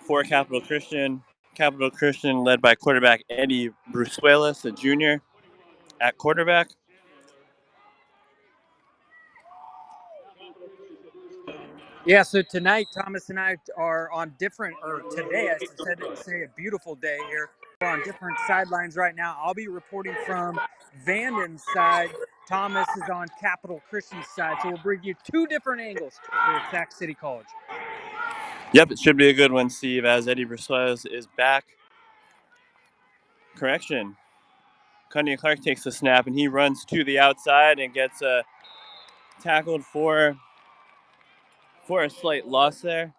for Capital Christian. Capital Christian led by quarterback Eddie Brusuelas, a junior, at quarterback. Yeah, so tonight, Thomas and I are on different, or today, I should say a beautiful day here. We're on different sidelines right now. I'll be reporting from Vanden's side. Thomas is on Capital Christian's side. So we'll bring you two different angles here at Sac City College. Yep, it should be a good one, Steve, as Eddie Brusuelas is back. Correction. Cunningham Clark takes the snap, and he runs to the outside and gets tackled for a slight loss there.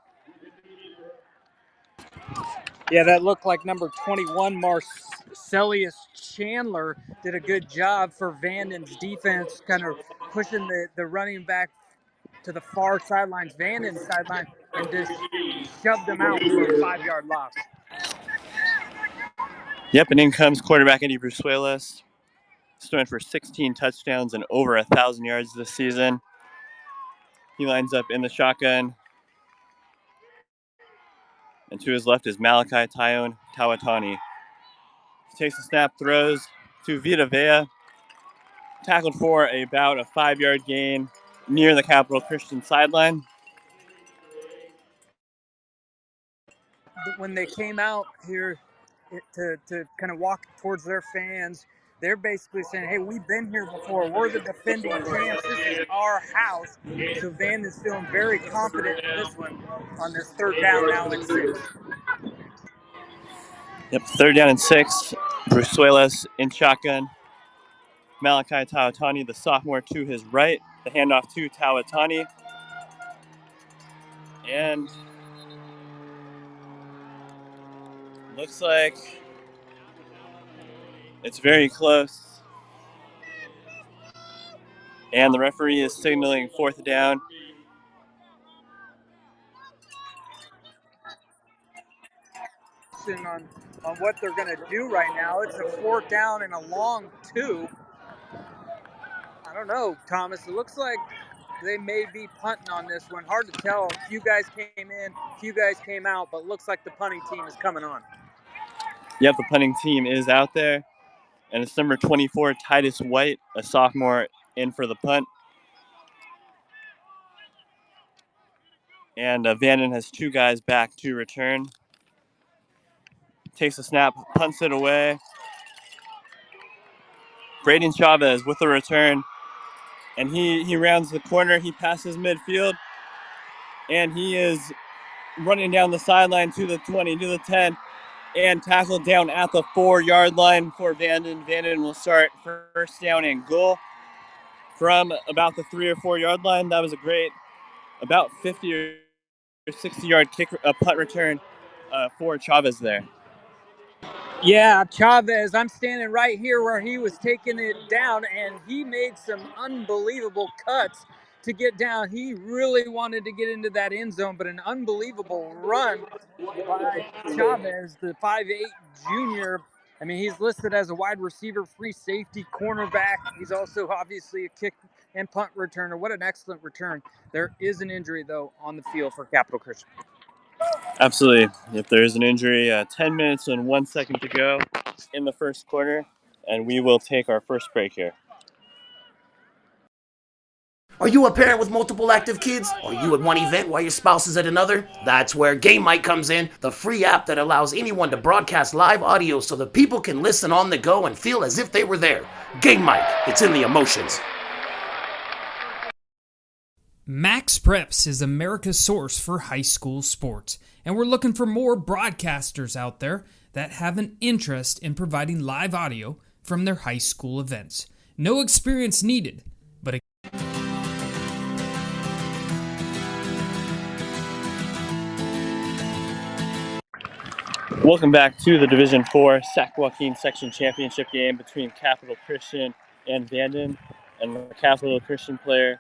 Yeah, that looked like number 21, Marcelius Chandler, did a good job for Vanden's defense, kind of pushing the running back to the far sidelines, Vanden's sideline, and just shoved them out for a 5-yard loss. Yep, and in comes quarterback Eddie Brusuelas. He's thrown for 16 touchdowns and over 1,000 yards this season. He lines up in the shotgun. And to his left is Malachi Tawatani. He takes the snap, throws to Vita Vea. Tackled for about a 5-yard gain near the Capital Christian sideline. When they came out here to kind of walk towards their fans, they're basically saying, hey, we've been here before. We're the defending champs. This is our house. So Vanden's feeling very confident in this one on this third down now and 6. Yep, 3rd down and 6. Brusuelas in shotgun. Malachi Tawatani, the sophomore, to his right. The handoff to Tawatani. And looks like it's very close. And the referee is signaling 4th down. On what they're going to do right now. It's a 4th down and a long 2. I don't know, Thomas. It looks like they may be punting on this one. Hard to tell. A few guys came in, a few guys came out, but looks like the punting team is coming on. Yep, the punting team is out there. And it's number 24, Titus White, a sophomore, in for the punt. And Vanden has 2 guys back to return. Takes a snap, punts it away. Braden Chavez with the return. And he rounds the corner. He passes midfield. And he is running down the sideline to the 20, to the 10. And tackled down at the 4-yard line for Vanden. Vanden will start 1st down and goal from about the 3 or 4-yard line. That was a great, about 50 or 60-yard punt return for Chavez there. Yeah, Chavez, I'm standing right here where he was taking it down, and he made some unbelievable cuts to get down. He really wanted to get into that end zone, but an unbelievable run by Chavez, the 5'8" junior. I mean, he's listed as a wide receiver, free safety, cornerback. He's also obviously a kick and punt returner. What an excellent return. There is an injury, though, on the field for Capital Christian. Absolutely. If there is an injury, 10 minutes and 1 second to go in the 1st quarter, and we will take our first break here. Are you a parent with multiple active kids? Are you at one event while your spouse is at another? That's where Game Mic comes in, the free app that allows anyone to broadcast live audio so that people can listen on the go and feel as if they were there. Game Mic, it's in the emotions. Max Preps is America's source for high school sports, and we're looking for more broadcasters out there that have an interest in providing live audio from their high school events. No experience needed, but Welcome back to the Division IV Sac Joaquin Section Championship game between Capital Christian and Vanden. And the Capital Christian player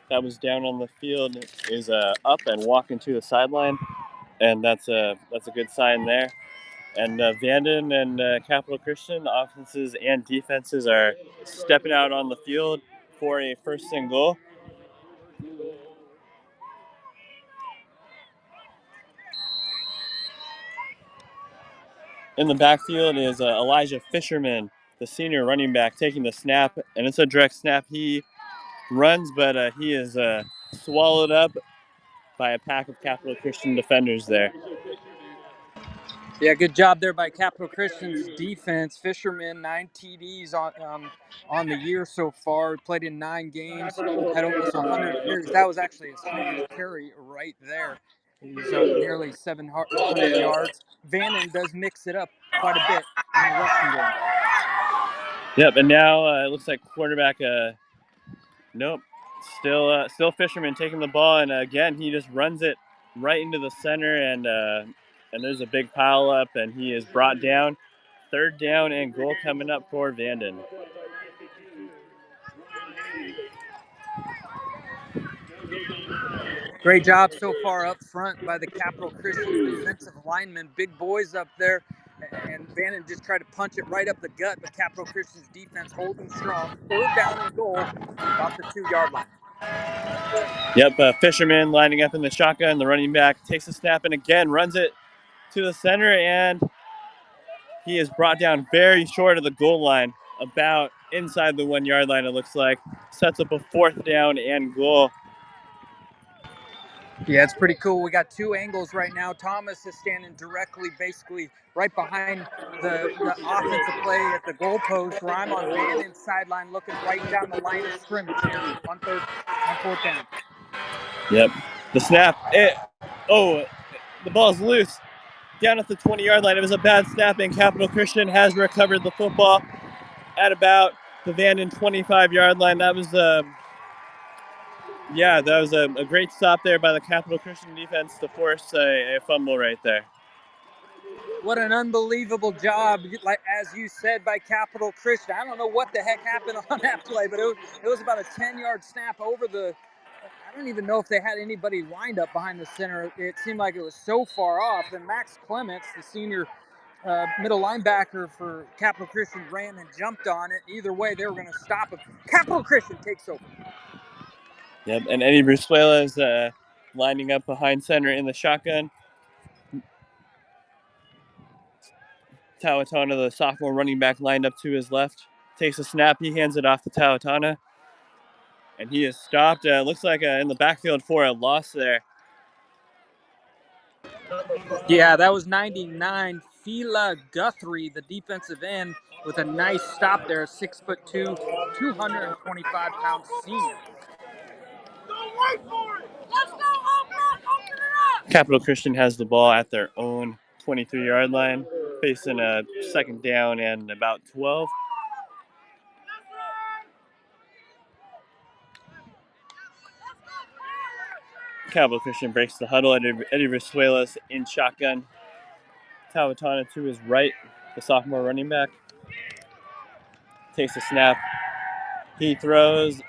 that was down on the field is up and walking to the sideline, and that's a good sign there. And Vanden and Capital Christian offenses and defenses are stepping out on the field for a 1st and goal. In the backfield is Elijah Fisherman, the senior running back, taking the snap, and it's a direct snap. He runs, but he is swallowed up by a pack of Capital Christian defenders there. Yeah, good job there by Capital Christian's defense. Fisherman, 9 TDs on the year so far. Played in 9 games, had almost 100 carries. That was actually his 100th carry right there. He's nearly 700 yards. Vanden does mix it up quite a bit in the rushing game. Yep, and now it looks like quarterback. Nope, still Fisherman taking the ball, and again he just runs it right into the center, and there's a big pile up, and he is brought down. 3rd down and goal coming up for Vanden. Great job so far up front by the Capital Christian's defensive linemen. Big boys up there. And Vanden just tried to punch it right up the gut, but Capital Christian's defense holding strong. 3rd down and goal from about the 2-yard line. Yep, Fisherman lining up in the shotgun. The running back takes a snap and again runs it to the center, and he is brought down very short of the goal line, about inside the 1-yard line, it looks like. Sets up a 4th down and goal. Yeah, it's pretty cool. We got 2 angles right now. Thomas is standing directly, basically right behind the offensive play at the goalpost, where I'm on Vanden's sideline looking right down the line of scrimmage here on 4th down. Yep. The snap. The ball's loose. Down at the 20-yard line. It was a bad snap, and Capital Christian has recovered the football at about the Vanden 25-yard line. That was a great stop there by the Capital Christian defense to force a fumble right there. What an unbelievable job, like as you said, by Capital Christian. I don't know what the heck happened on that play, but it was about a 10-yard snap over the. I don't even know if they had anybody lined up behind the center. It seemed like it was so far off. And Max Clements, the senior middle linebacker for Capital Christian, ran and jumped on it. Either way, they were going to stop him. Capital Christian takes over. Yep, and Eddie Brusuela is lining up behind center in the shotgun. Tawatana, the sophomore running back, lined up to his left. Takes a snap. He hands it off to Tawatana. And he is stopped. Looks like in the backfield for a loss there. Yeah, that was 99. Fila Guthrie, the defensive end, with a nice stop there. 6'2", 225-pound senior. Capital Christian has the ball at their own 23-yard line, facing a 2nd down and about 12. Capital Christian breaks the huddle. Eddie Risuelas in shotgun. Tawatana to his right, the sophomore running back. Takes a snap. He throws,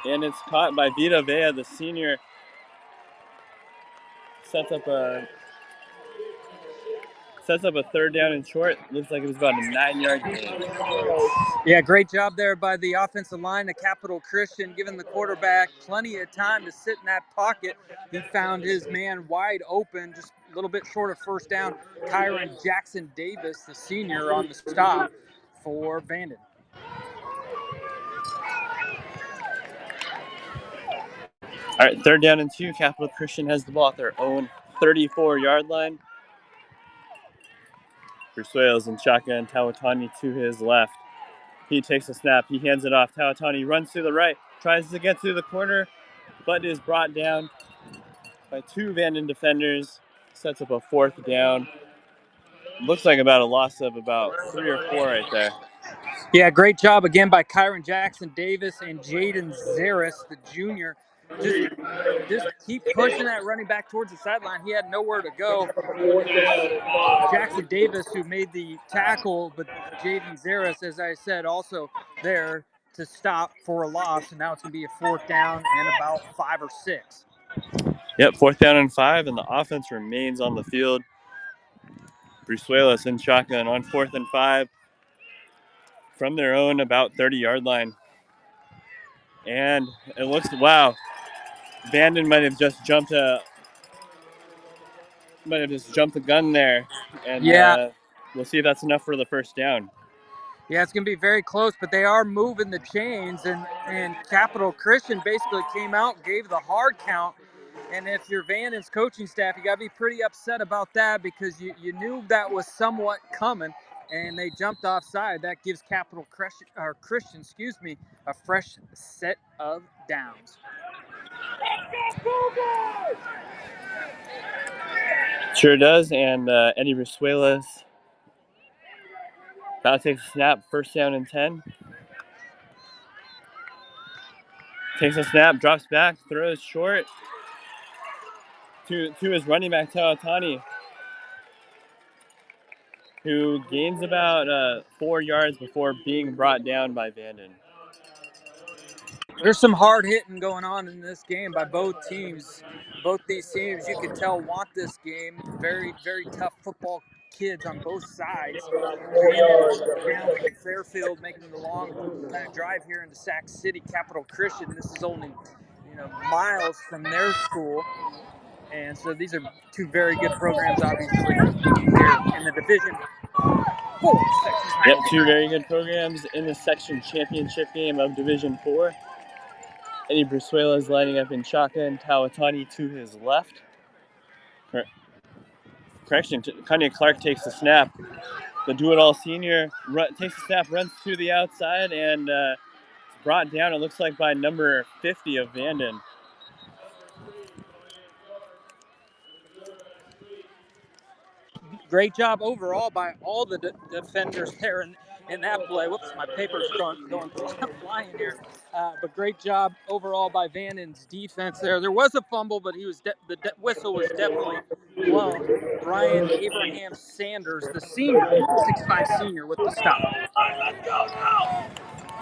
and it's caught by Vita Vea, the senior. Sets up a 3rd down and short. Looks like it was about a 9-yard gain. Yeah, great job there by the offensive line of Capital Christian, giving the quarterback plenty of time to sit in that pocket. He found his man wide open, just a little bit short of 1st down. Kyron Jackson Davis, the senior, on the stop for Vanden. All right, 3rd down and 2. Capital Christian has the ball at their own 34-yard line. Brusuelas in shotgun. Tawatani to his left. He takes a snap. He hands it off. Tawatani runs to the right, tries to get through the corner, but is brought down by 2 Vanden defenders. Sets up a 4th down. Looks like about a loss of about 3 or 4 right there. Yeah, great job again by Kyron Jackson Davis and Jaden Zaris, the junior. Just keep pushing that running back towards the sideline. He had nowhere to go. It was Jackson Davis who made the tackle, but Jaden Zaris, as I said, also there to stop for a loss. And now it's going to be a 4th down and about 5 or 6. Yep, 4th down and 5, and the offense remains on the field. Brusuelas in shotgun on 4th and 5 from their own about 30-yard line. And it looks, wow, Vanden might have just jumped might have just jumped the gun there, and Yeah, we'll see if that's enough for the first down. yeah, it's going to be very close, but they are moving the chains, and Capital Christian basically came out, gave the hard count. And if you're Vanden's coaching staff, you got to be pretty upset about that because you knew that was somewhat coming, and they jumped offside. That gives Capital Christian, a fresh set of downs. Sure does, and Eddie Brizuelas about to take a snap, first down and 10. Takes a snap, drops back, throws short to his running back, Tawatani, who gains about 4 yards before being brought down by Vanden. There's some hard hitting going on in this game by both teams. Both these teams, you can tell, want this game. Very, very tough football kids on both sides. Vanden down from Fairfield, making the long kind of drive here into Sac City. Capital Christian, this is only miles from their school, and so these are two very good programs, obviously, competing here in the Division 4 section Yep, title game. two very good programs in the section championship game of Division 4. Eddie Brizuela is lining up in shotgun, Tawatani to his left. Correction, Kanye Clark takes the snap. The do-it-all senior takes the snap, runs to the outside, and brought down, it looks like, by number 50 of Vanden. Great job overall by all the defenders there in that play. Whoops, my paper's going flying here. But great job overall by Vanden's defense there. There was a fumble, but the whistle was definitely blown. Brian Abraham Sanders, the senior, 6'5" senior, with the stop.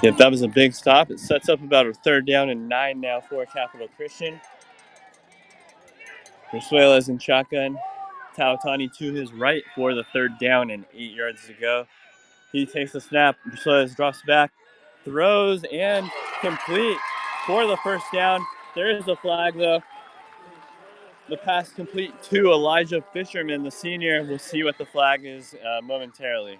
Yep, that was a big stop. It sets up about a third down and 9 now for Capital Christian. Brizuela's in shotgun. Tawatani to his right for the third down and 8 yards to go. He takes the snap. Brizuela drops back, throws, and complete for the first down. There is a flag, though. The pass complete to Elijah Fisherman, the senior. We'll see what the flag is momentarily.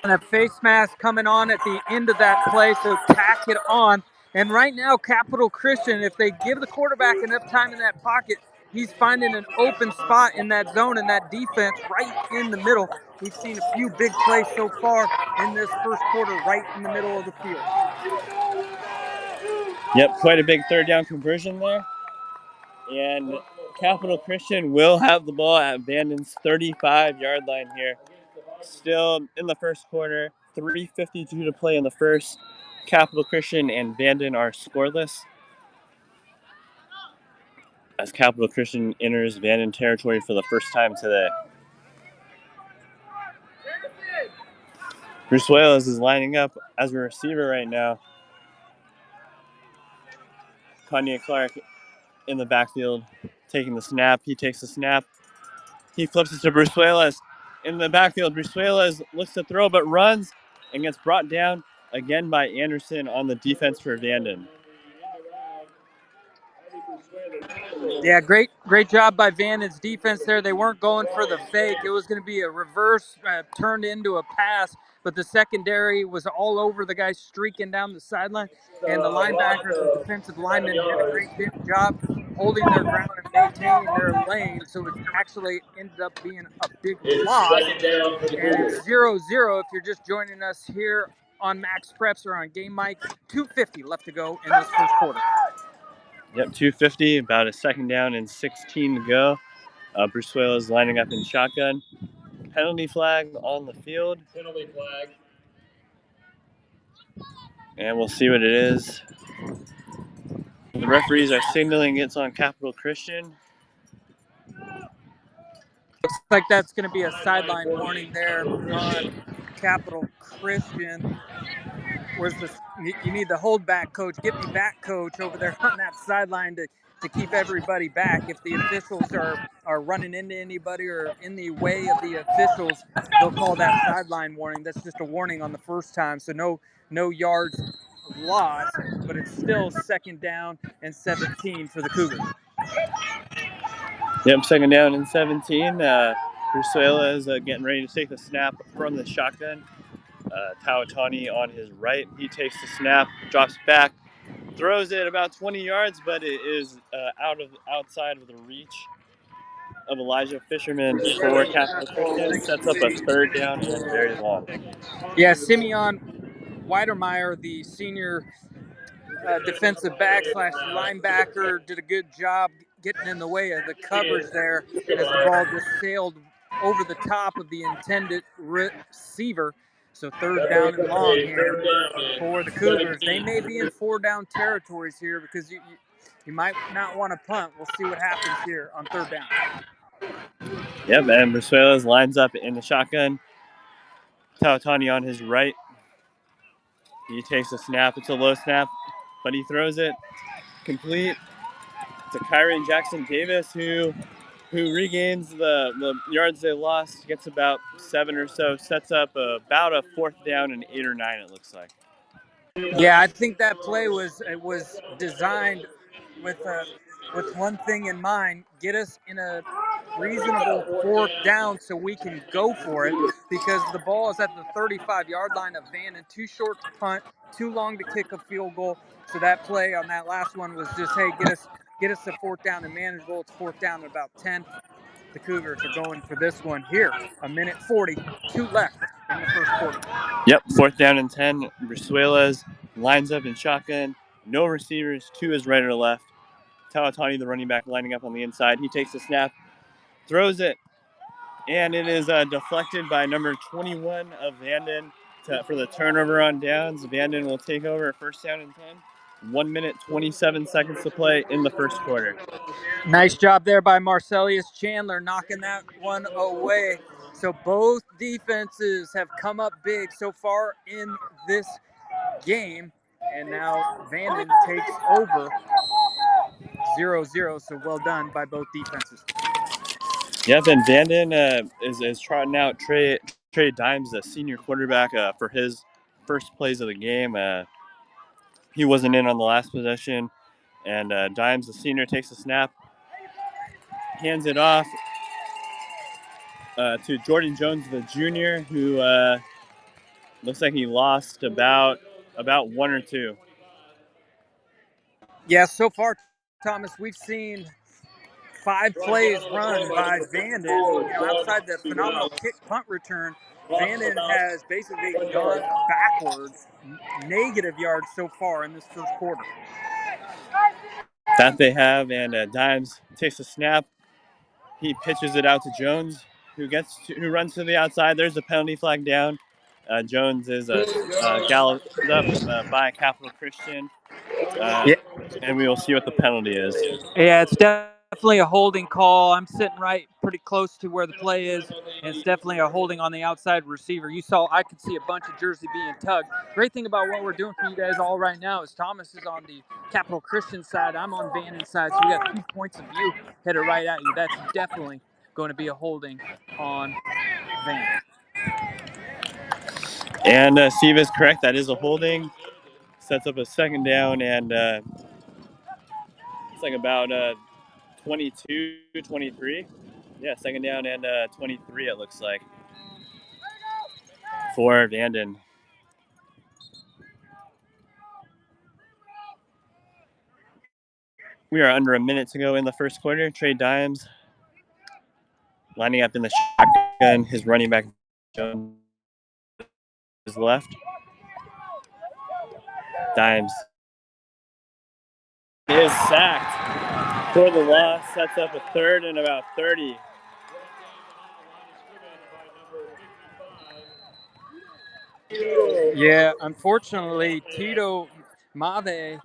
And a face mask coming on at the end of that play, so tack it on. And right now, Capital Christian, if they give the quarterback enough time in that pocket, he's finding an open spot in that zone and that defense right in the middle. We've seen a few big plays so far in this first quarter right in the middle of the field. Yep, quite a big third down conversion there. And Capital Christian will have the ball at Vanden's 35-yard line here. Still in the first quarter, 3:52 to play in the first. Capital Christian and Vanden are scoreless as Capital Christian enters Vanden territory for the first time today. Brizuelas is lining up as a receiver right now. Kanye Clark in the backfield taking the snap. He takes the snap. He flips it to Brizuelas in the backfield. Brizuelas looks to throw but runs and gets brought down again by Anderson on the defense for Vanden. Yeah, great job by Vanden's defense there. They weren't going for the fake. It was going to be a reverse turned into a pass, but the secondary was all over the guy streaking down the sideline, and the linebackers and defensive linemen did a great job holding their ground and maintaining their lane. So it actually ended up being a big loss, and it's 0-0 if you're just joining us here on Max Preps or on Game Mike. 2:50 left to go in this first quarter. Yep, 250, about a second down and 16 to go. Brizuela is lining up in shotgun. Penalty flag on the field. Penalty flag. And we'll see what it is. The referees are signaling it's on Capital Christian. Looks like that's going to be a sideline warning there on Capital Christian. Where's this? You need the holdback coach. Get me back, coach, over there on that sideline to keep everybody back. If the officials are running into anybody or in the way of the officials, they'll call that sideline warning. That's just a warning on the first time, so no yards lost, but it's still second down and 17 for the Cougars. Yep, second down and 17. Cruzuela is getting ready to take the snap from the shotgun. Tawatani on his right. He takes the snap, drops back, throws it about 20 yards, but it is outside of the reach of Elijah Fisherman for Capital Christian. Sets up a third down and very long. Yeah, Simeon Weidermeyer, the senior defensive back slash linebacker, did a good job getting in the way of the coverage there as the ball just sailed over the top of the intended receiver. So third down and long here for the Cougars. They may be in four down territories here because you might not want to punt. We'll see what happens here on third down. Yep, and Brizuelas lines up in the shotgun. Tawatani on his right. He takes a snap. It's a low snap, but he throws it complete to Kyron Jackson Davis, who regains the yards they lost, gets about 7 or so, sets up about a fourth down and 8 or 9, it looks like. Yeah, I think that play was designed with one thing in mind: get us in a reasonable fourth down so we can go for it. Because the ball is at the 35-yard line of Vanden, too short to punt, too long to kick a field goal. So that play on that last one was just, hey, get us a fourth down and manageable. It's fourth down at about 10. The Cougars are going for this one here. A minute 42 left in the first quarter. Yep, fourth down and 10. Brizuelas lines up in shotgun. No receivers to his right or left. Tawatani, the running back, lining up on the inside. He takes the snap, throws it, and it is deflected by number 21 of Vanden for the turnover on downs. Vanden will take over first down and 10. 1 minute, 27 seconds to play in the first quarter. Nice job there by Marcelius Chandler knocking that one away. So both defenses have come up big so far in this game. And now Vanden takes over 0-0. So well done by both defenses. Yep, and Vanden is trotting out Trey Dimes, the senior quarterback, for his first plays of the game. He wasn't in on the last possession, and Dimes, the senior, takes the snap, hands it off to Jordan Jones, the junior, who looks like he lost about one or two. Yeah, so far, Thomas, we've seen 5 plays run by Vanden. Outside the phenomenal kick punt return, Vanden has basically gone backwards, negative yards so far in this first quarter. That they have, and Dimes takes a snap. He pitches it out to Jones, who runs to the outside. There's a penalty flag down. Jones is galloped up by Capital Christian, Yeah, and we will see what the penalty is. yeah, it's definitely a holding call. I'm sitting right pretty close to where the play is, and it's definitely a holding on the outside receiver. I could see a bunch of jersey being tugged. Great thing about what we're doing for you guys all right now is Thomas is on the Capital Christian side. I'm on Vanden's side, so we got 2 points of view headed right at you. That's definitely going to be a holding on Vanden. And Steve is correct. That is a holding. Sets up a second down, and it's like about 22, 23. Yeah, second down and 23, it looks like, for Vanden. We are under a minute to go in the first quarter. Trey Dimes lining up in the shotgun. His running back Jones is left. Dimes is sacked for the loss. Sets up a third and about 30. Yeah, unfortunately, Tito Mave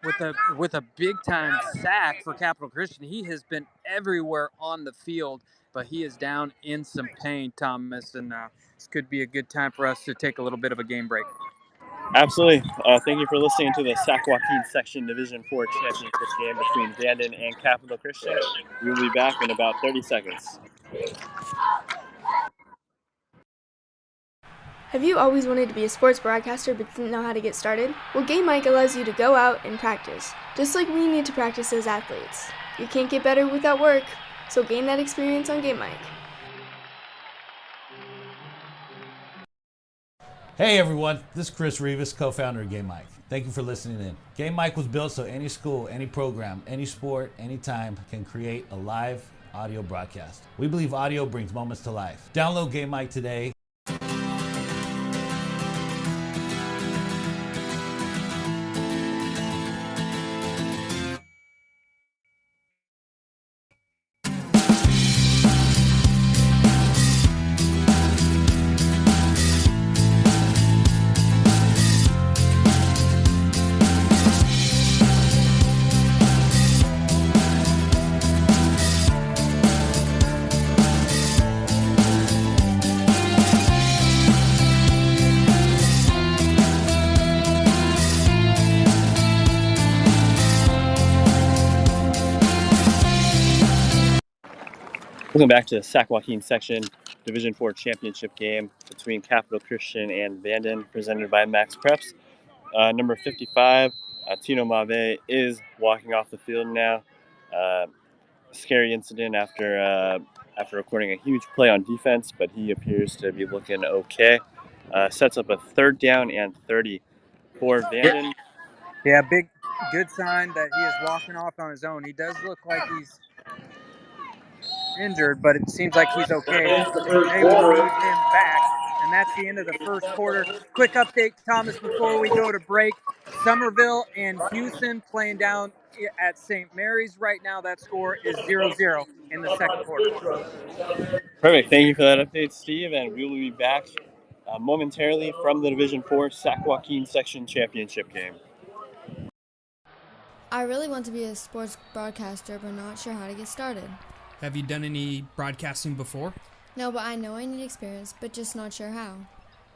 with a big time sack for Capital Christian. He has been everywhere on the field, but he is down in some pain, Thomas, and this could be a good time for us to take a little bit of a game break. Absolutely. Thank you for listening to the Sac Joaquin Section Division 4 championship game between Vanden and Capital Christian. We will be back in about 30 seconds. Have you always wanted to be a sports broadcaster but didn't know how to get started? Well, Game Mic allows you to go out and practice, just like we need to practice as athletes. You can't get better without work. So gain that experience on Game Mic. Hey everyone, this is Chris Rivas, co-founder of Game Mic. Thank you for listening in. Game Mic was built so any school, any program, any sport, anytime can create a live audio broadcast. We believe audio brings moments to life. Download Game Mic today. Welcome back to the Sac Joaquin section Division 4 championship game between Capital Christian and Vanden, presented by Max Preps. Number 55, Tino Mave, is walking off the field now. Scary incident after recording a huge play on defense, but he appears to be looking okay. Sets up a 3rd down and 30 for Vanden. Yeah, good sign that he is walking off on his own. He does look like he's injured, but it seems like he's okay. They will need him back, and that's the end of the first quarter. Quick update, Thomas, before we go to break. Somerville and Houston playing down at St. Mary's right now. That score is 0-0 in the second quarter. Perfect. Thank you for that update, Steve, and we will be back momentarily from the Division 4 Sac Joaquin section championship game. I really want to be a sports broadcaster, but not sure how to get started. Have you done any broadcasting before? No, but I know I need experience, but just not sure how.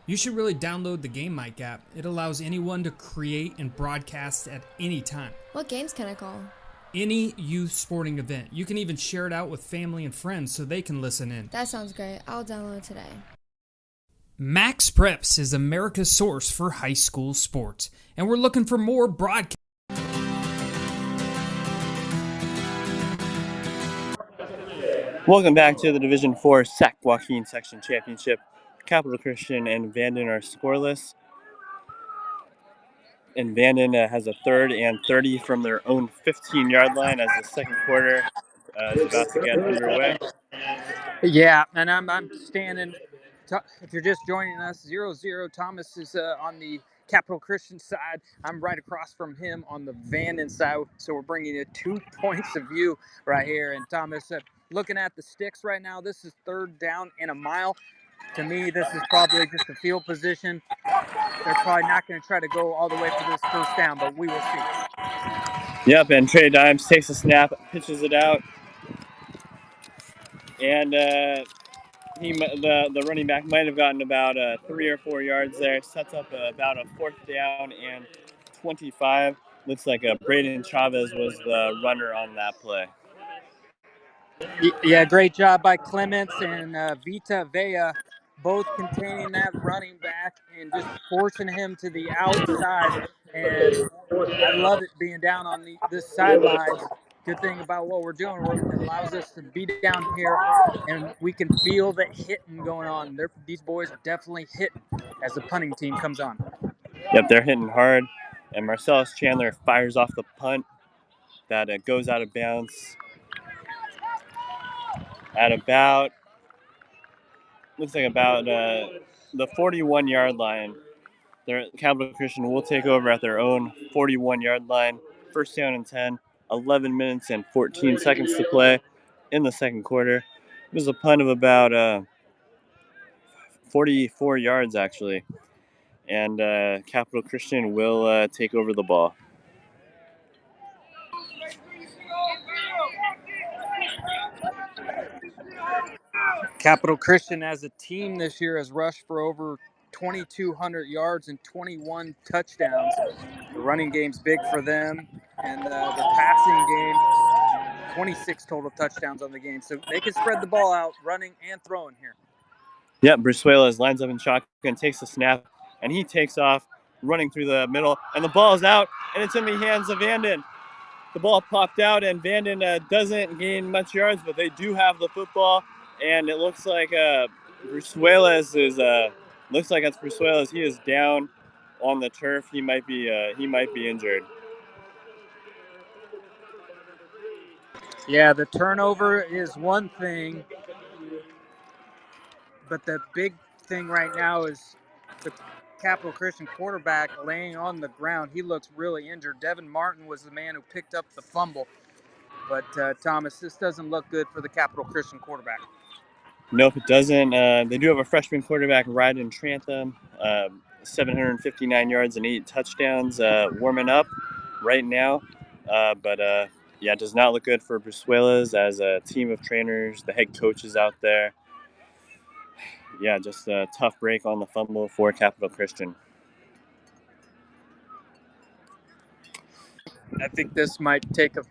You should really download the Game Mic app. It allows anyone to create and broadcast at any time. What games can I call? Any youth sporting event. You can even share it out with family and friends so they can listen in. That sounds great. I'll download today. Max Preps is America's source for high school sports, and we're looking for more broadcast. Welcome back to the Division 4 Sac Joaquin section championship. Capital Christian and Vanden are scoreless. And Vanden has a 3rd and 30 from their own 15-yard line as the second quarter is about to get underway. Yeah, and I'm standing. If you're just joining us, 0-0. Thomas is on the Capital Christian side. I'm right across from him on the Vanden side. So we're bringing you 2 points of view right here. And Thomas, looking at the sticks right now, this is 3rd down and a mile. To me, this is probably just a field position. They're probably not going to try to go all the way for this first down, but we will see. Yep, and Trey Dimes takes a snap, pitches it out, and the running back might have gotten about 3 or 4 yards there. Sets up about a 4th down and 25. Looks like Braden Chavez was the runner on that play. Yeah, great job by Clements and Vita Vea, both containing that running back and just forcing him to the outside. And I love it being down on this sidelines. Good thing about what we're doing, it allows us to be down here, and we can feel the hitting going on. These boys are definitely hitting as the punting team comes on. Yep, they're hitting hard, and Marcellus Chandler fires off the punt that goes out of bounds at about the 41-yard line. Capital Christian will take over at their own 41-yard line. 1st down and 10, 11 minutes and 14 seconds to play in the second quarter. It was a punt of about 44 yards, actually. And Capital Christian will take over the ball. Capital Christian as a team this year has rushed for over 2,200 yards and 21 touchdowns. The running game's big for them, and the passing game, 26 total touchdowns on the game. So they can spread the ball out, running and throwing here. Yep, Brusuelas lines up in shotgun, takes the snap, and he takes off, running through the middle, and the ball is out, and it's in the hands of Vanden. the ball popped out, and Vanden doesn't gain much yards, but they do have the football, and it looks like Brusuelas is looks like it's Brusuelas. He is down on the turf. He might be injured. Yeah, the turnover is one thing, but the big thing right now is the Capital Christian quarterback laying on the ground. He looks really injured. Devin Martin was the man who picked up the fumble. But Thomas, this doesn't look good for the Capital Christian quarterback. Nope, it doesn't. They do have a freshman quarterback, Ryden Trantham, 759 yards and 8 touchdowns, warming up right now. But yeah, it does not look good for Brusuelas as a team of trainers, the head coaches out there. Yeah, just a tough break on the fumble for Capital Christian. I think this might take a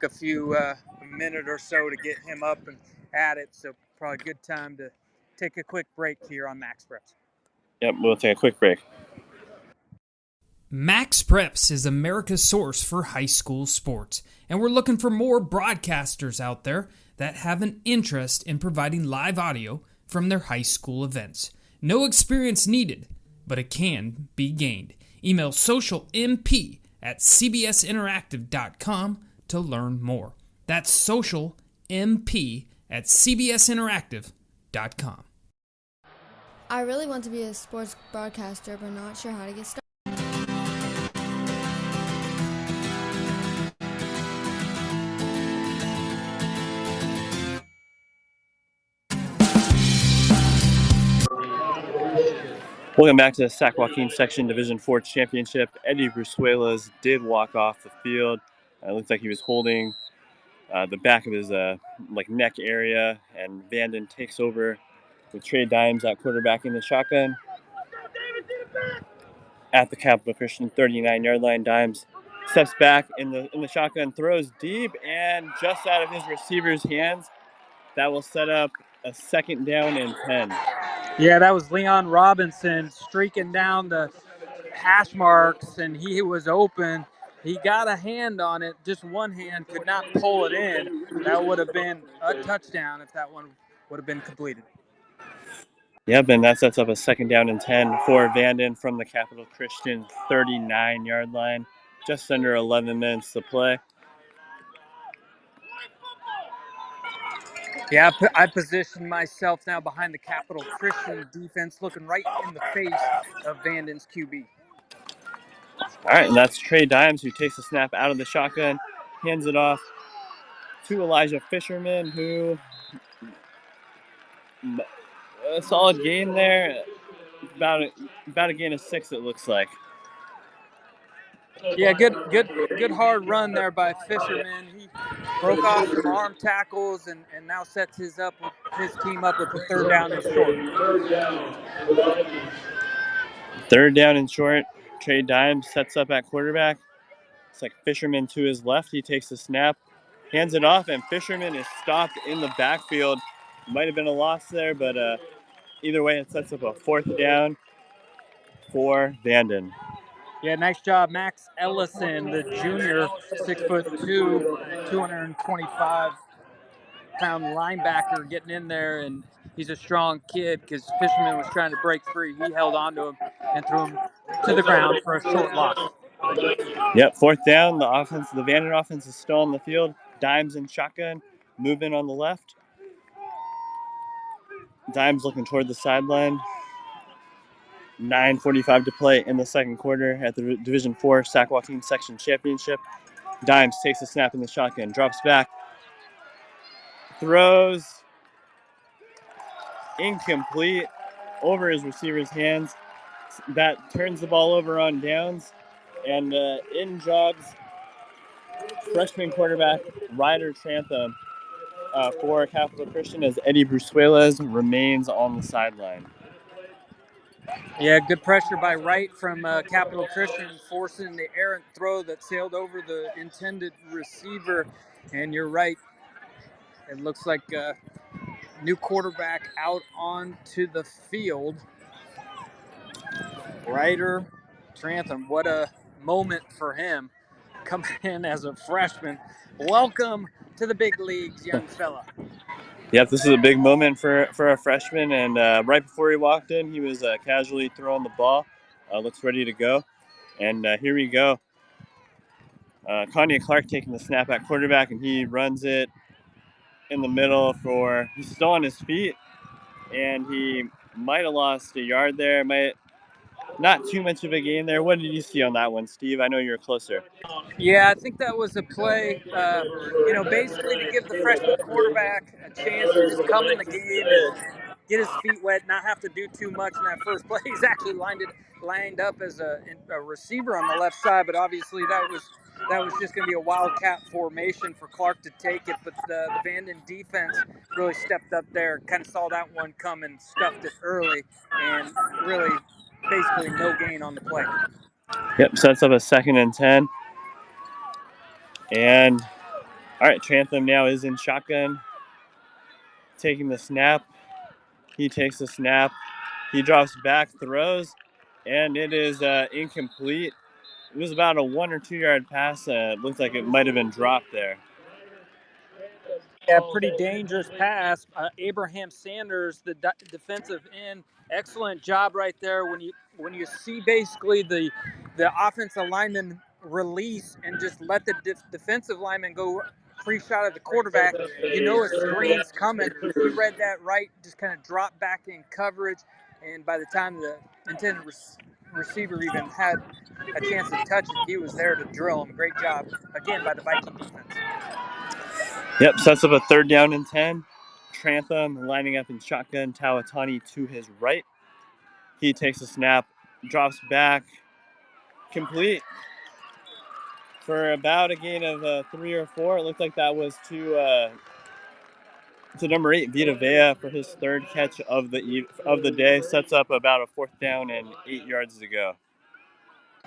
few a minute or so to get him up and at it. So probably a good time to take a quick break here on Max Preps. Yep, we'll take a quick break. Max Preps is America's source for high school sports, and we're looking for more broadcasters out there that have an interest in providing live audio from their high school events. No experience needed, but it can be gained. Email socialmp@cbsinteractive.com to learn more. That's socialmp@cbsinteractive.com. I really want to be a sports broadcaster, but not sure how to get started. Welcome back to the Sac Joaquin Section Division 4 Championship. Eddie Brusuelas did walk off the field. It looks like he was holding the back of his neck area, and Vanden takes over with Trey Dimes at quarterback in the shotgun. At the Capital Christian 39-yard line, Dimes steps back in the shotgun, throws deep, and just out of his receiver's hands. That will set up a 2nd down and 10. Yeah, that was Leon Robinson streaking down the hash marks, and he was open. He got a hand on it, just one hand, could not pull it in. That would have been a touchdown if that one would have been completed. Yep, and that sets up a 2nd down and 10 for Vanden from the Capital Christian 39-yard line. Just under 11 minutes to play. Yeah, I positioned myself now behind the Capital Christian defense, looking right in the face of Vanden's QB. All right, and that's Trey Dimes who takes the snap out of the shotgun, hands it off to Elijah Fisherman, who a solid gain there, about a gain of 6 it looks like. Yeah, good hard run there by Fisherman. He broke off some arm tackles and now sets his team up with a 3rd down and short. 3rd down and short. Trey Dimes sets up at quarterback. It's like Fisherman to his left. He takes the snap, hands it off, and Fisherman is stopped in the backfield. Might have been a loss there, but either way, it sets up a 4th down for Vanden. Yeah, nice job, Max Ellison, the junior, 6'2", 225-pound linebacker, getting in there, and he's a strong kid because Fisherman was trying to break free. He held on to him and threw him to the ground for a short loss. Yep, 4th down. The Vanden offense is still on the field. Dimes in shotgun, moving on the left. Dimes looking toward the sideline. 9:45 to play in the 2nd quarter at the Division 4 Sac Joaquin Section Championship. Dimes takes a snap in the shotgun, drops back, throws incomplete over his receiver's hands. That turns the ball over on downs, and in jogs freshman quarterback Ryder Trantham for Capital Christian as Eddie Brusuelas remains on the sideline. Yeah, good pressure by Wright from Capital Christian, forcing the errant throw that sailed over the intended receiver. And you're right, it looks like new quarterback out onto the field. Ryder Trantham, what a moment for him. coming in as a freshman. Welcome to the big leagues, young fella. Yep, this is a big moment for a freshman, and right before he walked in, he was casually throwing the ball. Looks ready to go, and here we go. Kanye Clark taking the snap at quarterback, and he runs it in the middle for. He's still on his feet, and he might have lost a yard there. Might not too much of a gain there. What did you see on that one, Steve? I know you're closer. Yeah, I think that was a play, basically to give the freshman quarterback a chance to just come in the game and get his feet wet, not have to do too much in that first play. He's actually lined up as a receiver on the left side, but obviously that was just going to be a wildcat formation for Clark to take it. But the Vanden defense really stepped up there, kind of saw that one come and stuffed it early, and really basically no gain on the play. Yep, sets up a 2nd and 10. And all right, Trantham now is in shotgun, taking the snap. He takes the snap. He drops back, throws, and it is incomplete. It was about a 1 or 2 yard pass. It looked like it might have been dropped there. Yeah, pretty dangerous pass. Abraham Sanders, the defensive end, excellent job right there. When you see basically the offensive lineman release and just let the defensive lineman go free shot at the quarterback, you know a screen's coming. He read that right, just kind of dropped back in coverage, and by the time the intended receiver even had a chance to touch it, he was there to drill him. Great job again by the Viking defense. Yep, sets up a 3rd down and 10. Trantham lining up in shotgun. Tawatani to his right. He takes a snap, drops back, complete for about a gain of 3 or 4. It looked like that was to number 8, Vita Vea, for his 3rd catch of the day. Sets up about a 4th down and 8 yards to go.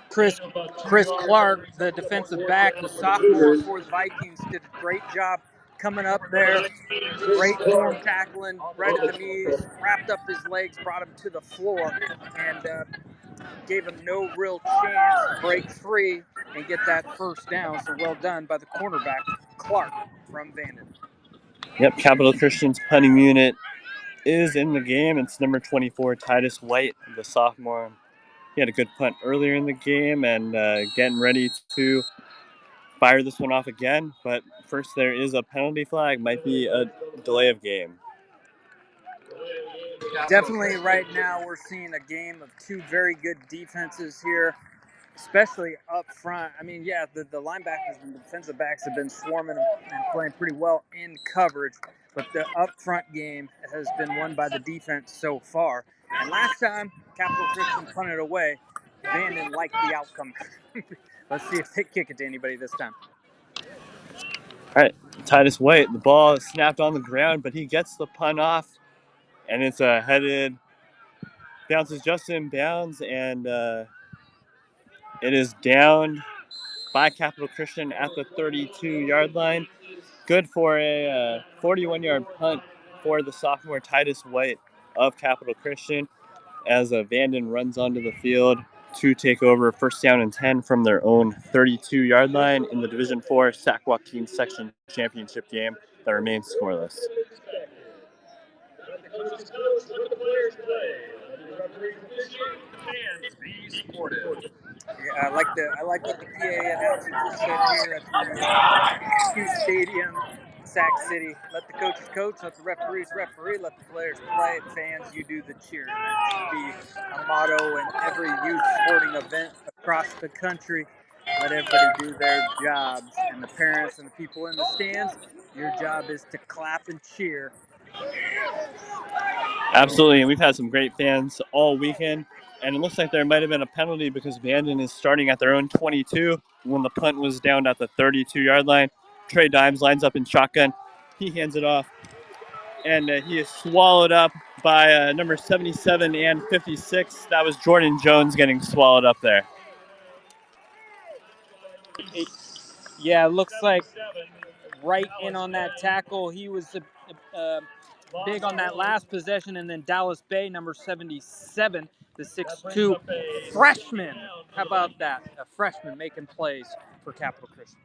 Chris Clark, the defensive back, the sophomore for the Vikings, did a great job coming up there. Great form tackling right at the knees, wrapped up his legs, brought him to the floor, and gave him no real chance to break free and get that 1st down. So well done by the cornerback, Clark from Vanden. Yep, Capital Christian's punting unit is in the game. It's number 24, Titus White, the sophomore. He had a good punt earlier in the game and getting ready to fire this one off again. But first, there is a penalty flag. Might be a delay of game. Definitely right now we're seeing a game of two very good defenses here, especially up front. I mean, yeah, the linebackers and the defensive backs have been swarming and playing pretty well in coverage, but the up front game has been won by the defense so far. And last time, Capital Christian punted away. Vanden liked the outcome. Let's see if they kick it to anybody this time. All right, Titus White, the ball is snapped on the ground, but he gets the punt off, and it's headed, bounces just in bounds, and it is down by Capital Christian at the 32-yard line. Good for a 41-yard punt for the sophomore Titus White of Capital Christian as Vanden runs onto the field to take over 1st down and 10 from their own 32-yard line in the Division IV Sac Joaquin Section Championship game that remains scoreless. Yeah, I like what the PA announcer just said here at the Q Stadium, Sac City. Let the coaches coach, let the referees referee, let the players play. Fans, you do the cheering. That should be a motto in every youth sporting event across the country. Let everybody do their jobs, and the parents and the people in the stands, your job is to clap and cheer. Absolutely, and we've had some great fans all weekend, and it looks like there might have been a penalty because Vanden is starting at their own 22 when the punt was down at the 32-yard line. Trey Dimes lines up in shotgun. He hands it off, and he is swallowed up by number 77 and 56. That was Jordan Jones getting swallowed up there. Yeah, it looks like right in on that tackle. He was big on that last possession, and then Dallas Bay, number 77, the 6'2 freshman. How about that? A freshman making plays for Capital Christian?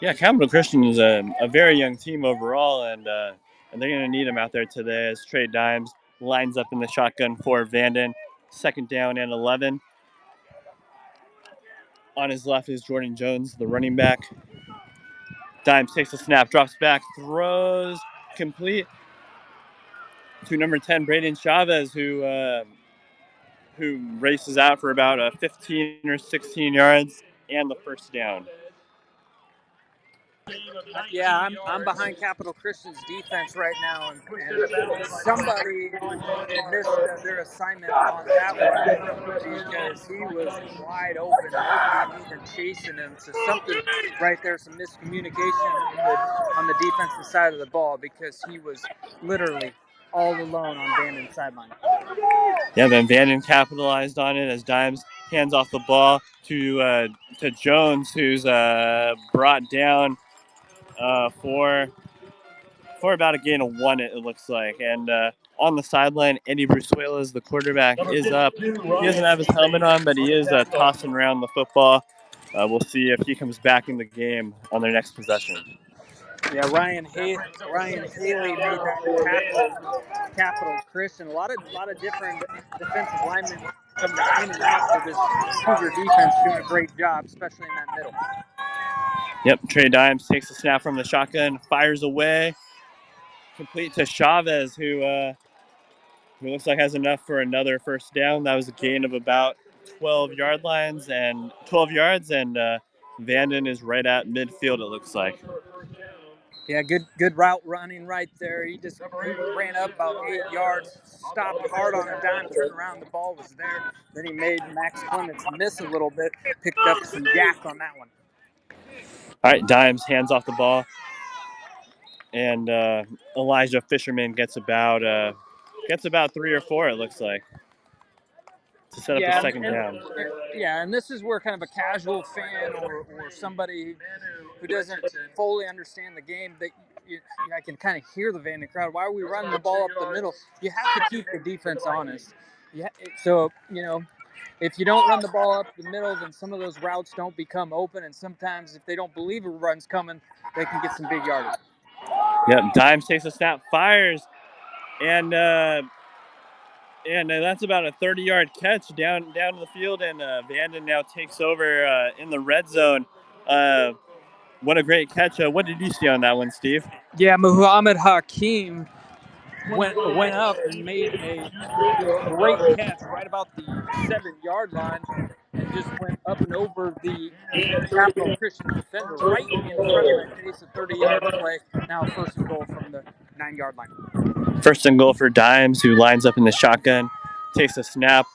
Yeah, Capital Christian is a very young team overall, and they're going to need him out there today as Trey Dimes lines up in the shotgun for Vanden. 2nd down and 11. On his left is Jordan Jones, the running back. Dimes takes a snap, drops back, throws complete to number 10, Braden Chavez, who races out for about 15 or 16 yards and the 1st down. Yeah, I'm behind Capital Christian's defense right now, and somebody missed their assignment on that one because he was wide open. Nobody even chasing him. So something right there, some miscommunication on the defensive side of the ball because he was literally all alone on Vanden's sideline. Yeah, then Vanden capitalized on it as Dimes hands off the ball to Jones, who's brought down for about a gain of 1. It looks like, and on the sideline, Eddie Brusuelas, the quarterback, is up. He doesn't have his helmet on, but he is tossing around the football. We'll see if he comes back in the game on their next possession. Yeah, Ryan Haley made that tackle for Capital Christian. A lot of different defensive linemen coming in and out for this Cougar defense, doing a great job, especially in that middle. Yep, Trey Dimes takes the snap from the shotgun, fires away, complete to Chavez, who looks like has enough for another 1st down. That was a gain of about 12 yards, and Vanden is right at midfield, it looks like. Yeah, good route running right there. He ran up about 8 yards, stopped hard on a dime, turned around, the ball was there. Then he made Max Clements miss a little bit, picked up some yak on that one. All right, Dimes hands off the ball, and Elijah Fisherman gets about 3 or 4, it looks like, to set up the 2nd down. And this is where kind of a casual fan or somebody who doesn't fully understand the game, that I can kind of hear the Vanden crowd. Why are we running the ball up the middle? You have to keep the defense honest. So, if you don't run the ball up the middle, then some of those routes don't become open, and sometimes if they don't believe a run's coming, they can get some big yardage. Yep, Dimes takes a snap, fires, and that's about a 30-yard catch down the field, and Vanden now takes over in the red zone. What a great catch! What did you see on that one, Steve? Yeah, Muhammad Hakeem went up and made a great catch right about the 7-yard line, and just went up and over the Capital Christian defender right in front of my face. A 30-yard play. Now 1st and goal from the 9-yard line. 1st and goal for Dimes, who lines up in the shotgun, takes a snap,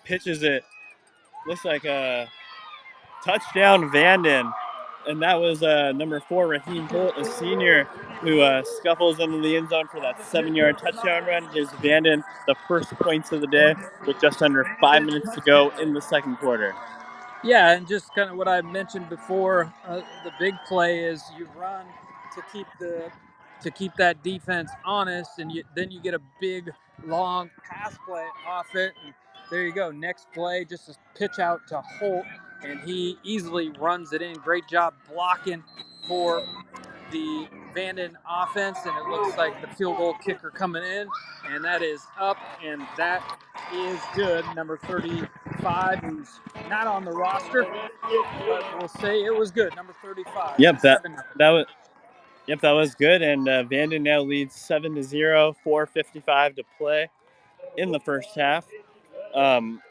pitches it. Looks like a touchdown, Vanden. And that was number 4, Raheem Holt, a senior, who scuffles into the end zone for that 7-yard touchdown run. Gives Vanden the 1st points of the day with just under 5 minutes to go in the 2nd quarter. Yeah, and just kind of what I mentioned before, the big play is you run to keep that defense honest, and then you get a big long pass play off it, and there you go. Next play, just a pitch out to Holt, and he easily runs it in. Great job blocking for the Vanden offense, and it looks like the field goal kicker coming in, and that is up, and that is good. Number 35, who's not on the roster, but we'll say it was good. Number 35. Yep, that 7-0. that was good, and Vanden now leads 7-0, 4:55 to play in the 1st half.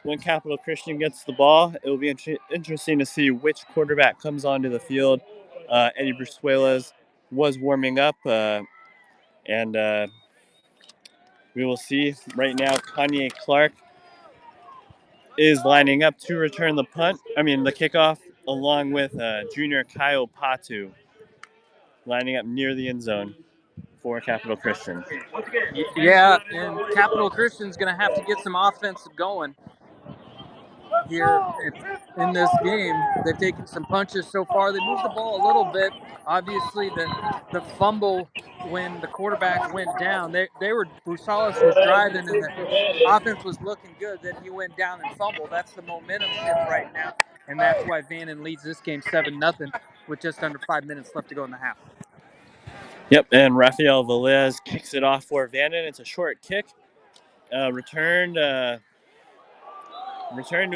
When Capital Christian gets the ball, it will be interesting to see which quarterback comes onto the field. Eddie Brusuelas was warming up, and we will see. Right now, Kanye Clark is lining up to return the kickoff, along with junior Kyle Patu, lining up near the end zone for Capital Christian. Yeah, and Capital Christian's going to have to get some offense going here in this game. They've taken some punches so far. They moved the ball a little bit. Obviously, the fumble when the quarterback went down, Brusalis was driving, and the offense was looking good. Then he went down and fumbled. That's the momentum shift right now. and that's why Vanden leads this game 7-0 with just under 5 minutes left to go in the half. Yep, and Rafael Velez kicks it off for Vanden. It's a short kick, returned to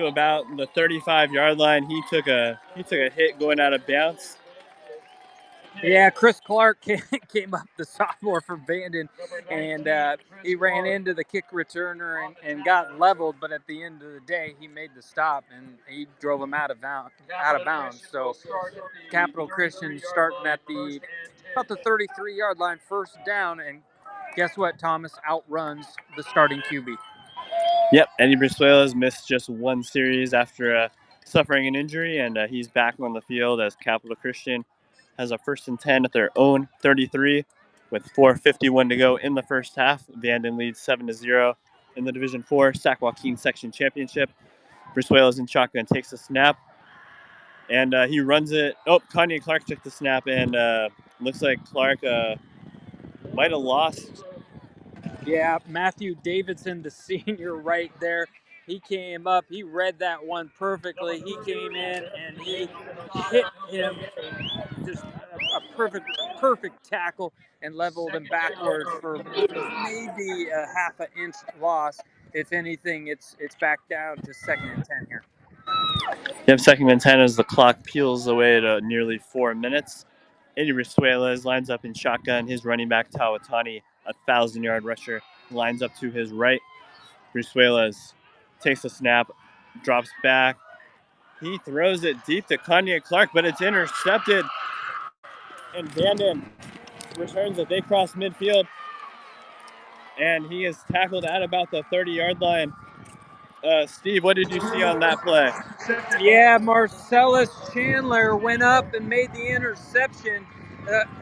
about the 35-yard line. He took a hit going out of bounds. Yeah, Chris Clark came up, the sophomore for Vanden, and he ran into the kick returner and got leveled. But at the end of the day, he made the stop and he drove him out of bounds. So Capital Christian starting at about the 33-yard line, first down, and guess what? Thomas outruns the starting QB. Yep, Eddie Brizuela's missed just one series after suffering an injury, and he's back on the field as Capital Christian has a 1st and 10 at their own 33 with 4:51 to go in the first half. Vanden leads 7-0 in the Division 4 Sac Joaquin Section Championship. Brizuela's in shotgun, takes a snap, and he runs it. Oh, Kanye Clark took the snap, and looks like Clark might have lost. Yeah, Matthew Davidson, the senior right there. He came up, he read that one perfectly. He came in and he hit him, just a perfect tackle, and leveled him backwards for maybe a half an inch loss. If anything, it's back down to 2nd and 10 here. You have 2nd and 10 as the clock peels away to nearly 4 minutes. Eddie Brizuela lines up in shotgun. His running back, Tawatani, a 1,000-yard rusher, lines up to his right. Brizuela takes a snap, drops back. He throws it deep to Kanye Clark, but it's intercepted. And Vanden returns it. They cross midfield, and he is tackled at about the 30-yard line. Steve, what did you see on that play? Yeah, Marcellus Chandler went up and made the interception.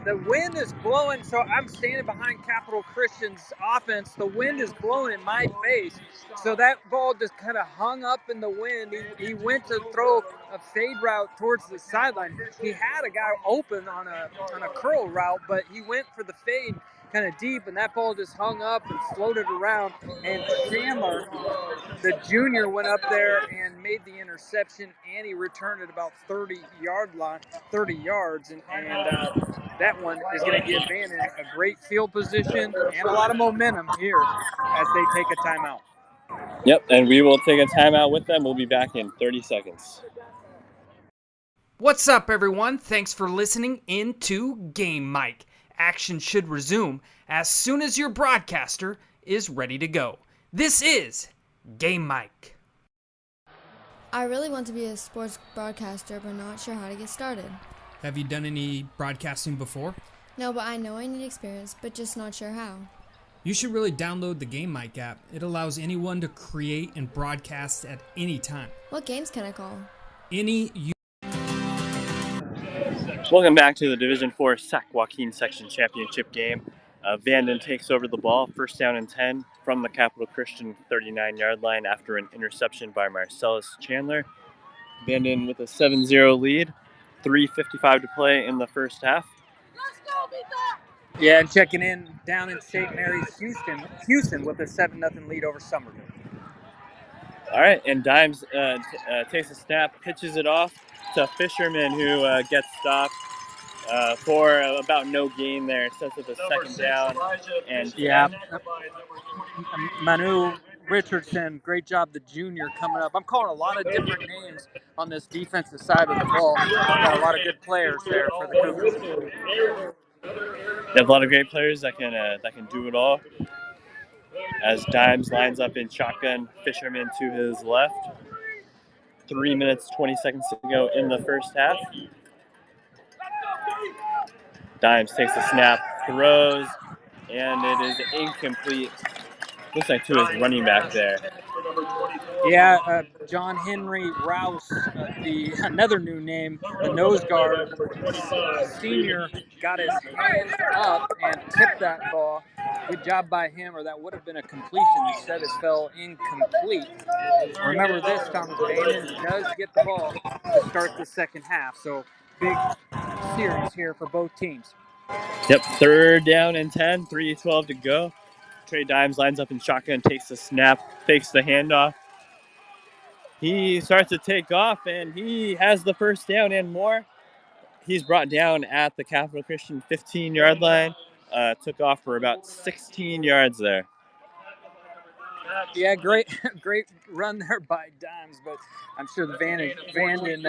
The wind is blowing, so I'm standing behind Capital Christian's offense. The wind is blowing in my face, so that ball just kind of hung up in the wind. He went to throw a fade route towards the sideline. He had a guy open on a curl route, but he went for the fade kind of deep, and that ball just hung up and floated around. And Chandler, the junior, went up there and made the interception, and he returned it about 30 yards, and that one is going to give Vanden a great field position and a lot of momentum here as they take a timeout. Yep, and we will take a timeout with them. We'll be back in 30 seconds. What's up, everyone? Thanks for listening in to Game Mic. Action should resume as soon as your broadcaster is ready to go. This is Game Mic. I really want to be a sports broadcaster, but not sure how to get started. Have you done any broadcasting before? No, but I know I need experience, but just not sure how. You should really download the Game Mic app. It allows anyone to create and broadcast at any time. What games can I call? Welcome back to the Division 4 Sac Joaquin Section Championship game. Vanden takes over the ball, 1st down and 10 from the Capital Christian 39-yard line after an interception by Marcellus Chandler. Vanden with a 7-0 lead, 3:55 to play in the first half. Yeah, and checking in down in St. Mary's, Houston with a 7-0 lead over Somerville. All right, and Dimes takes a snap, pitches it off to Fisherman, who gets stopped for about no gain there. It sets up a 2nd down. And yeah, Manu Richardson, great job, the junior, coming up. I'm calling a lot of different names on this defensive side of the ball. Got a lot of good players there for the Cougars. They have a lot of great players that can do it all. As Dimes lines up in shotgun, Fisherman to his left. 3 minutes, 20 seconds to go in the first half. Dimes takes a snap, throws, and it is incomplete. Looks like to his running back there. Yeah, John Henry Rouse, another new name, the nose guard, senior, got his hands up and tipped that ball. Good job by him, or that would have been a completion. Instead, it fell incomplete. Remember this, Thomas, Vanden does get the ball to start the second half, so big series here for both teams. Yep, 3rd down and 10, 3:12 to go. Trey Dimes lines up in shotgun, takes the snap, fakes the handoff. He starts to take off, and he has the first down and more. He's brought down at the Capital Christian 15-yard line. Took off for about 16 yards there. Yeah, great run there by Dimes, but I'm sure the Vanden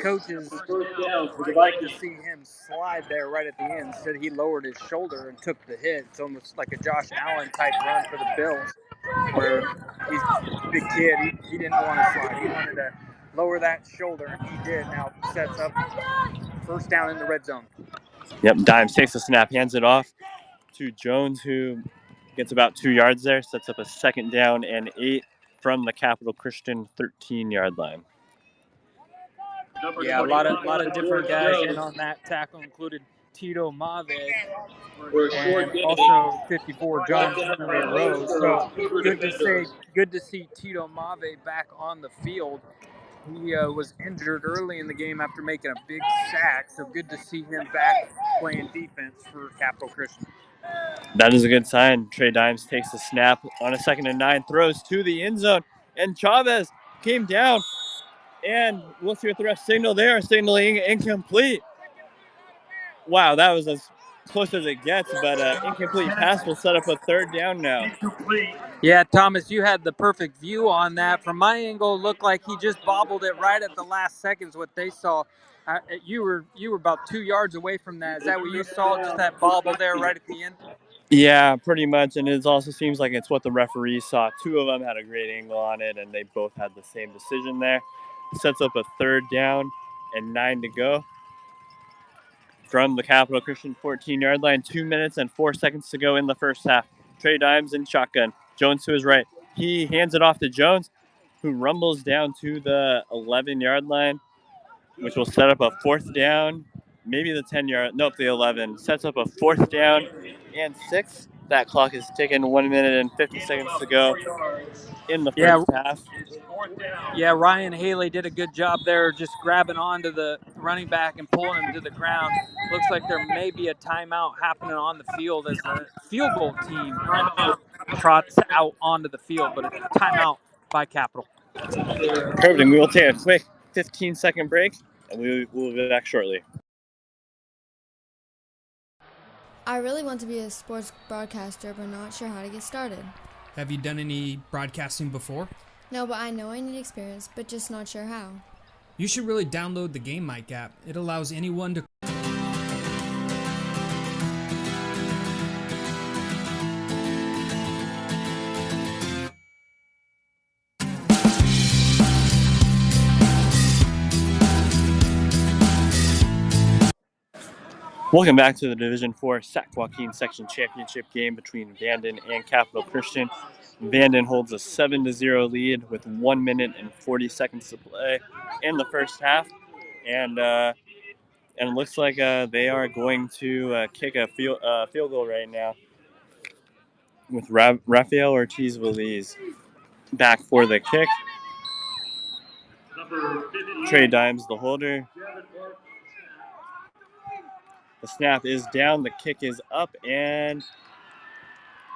coaches would like to see him slide there right at the end. Instead, he lowered his shoulder and took the hit. It's almost like a Josh Allen type run for the Bills, where he's a big kid. He didn't want to slide. He wanted to lower that shoulder, and he did. Now sets up first down in the red zone. Yep, Dimes takes the snap, hands it off to Jones, who gets about 2 yards there, sets up a second down and 8 from the Capital Christian 13-yard line. Yeah, a lot of different guys in on that tackle, included Tito Mave and also 54 John Henry Rose. So good to see Tito Mave back on the field. He was injured early in the game after making a big sack, so good to see him back playing defense for Capital Christian. That is a good sign. Trey Dimes takes the snap on a 2nd and 9, throws to the end zone, and Chavez came down. And we'll see what the refs signal there, signaling incomplete. Wow, that was as close as it gets, but incomplete pass will set up a 3rd down now. Yeah, Thomas, you had the perfect view on that. From my angle, it looked like he just bobbled it right at the last seconds. What they saw, you were about 2 yards away from that. Is that what you saw? Just that bobble there right at the end? Yeah, pretty much, and it also seems like it's what the referees saw. 2 of them had a great angle on it, and they both had the same decision there. Sets up a 3rd down and 9 to go from the Capital Christian 14-yard line. 2 minutes and 4 seconds to go in the first half. Trey Dimes in shotgun. Jones to his right. He hands it off to Jones, who rumbles down to the 11-yard line, which will set up a 4th down, maybe the 10-yard, nope, the 11. Sets up a 4th down and 6. That clock is ticking. 1 minute and 50 seconds to go in the first half. Yeah, Ryan Haley did a good job there just grabbing onto the running back and pulling him to the ground. Looks like there may be a timeout happening on the field as the field goal team trots out onto the field, but a timeout by Capital. Perfect. And we will take a quick 15-second break, and we will be back shortly. I really want to be a sports broadcaster, but not sure how to get started. Have you done any broadcasting before? No, but I know I need experience, but just not sure how. You should really download the Game Mic app. It allows anyone to Welcome back to the Division 4 Sac Joaquin Section Championship game between Vanden and Capital Christian. Vanden holds a 7-0 lead with 1 minute and 40 seconds to play in the first half, and it looks like they are going to kick a field goal right now with Rafael Ortiz-Valiz back for the kick. Trey Dimes, the holder. The snap is down, the kick is up, and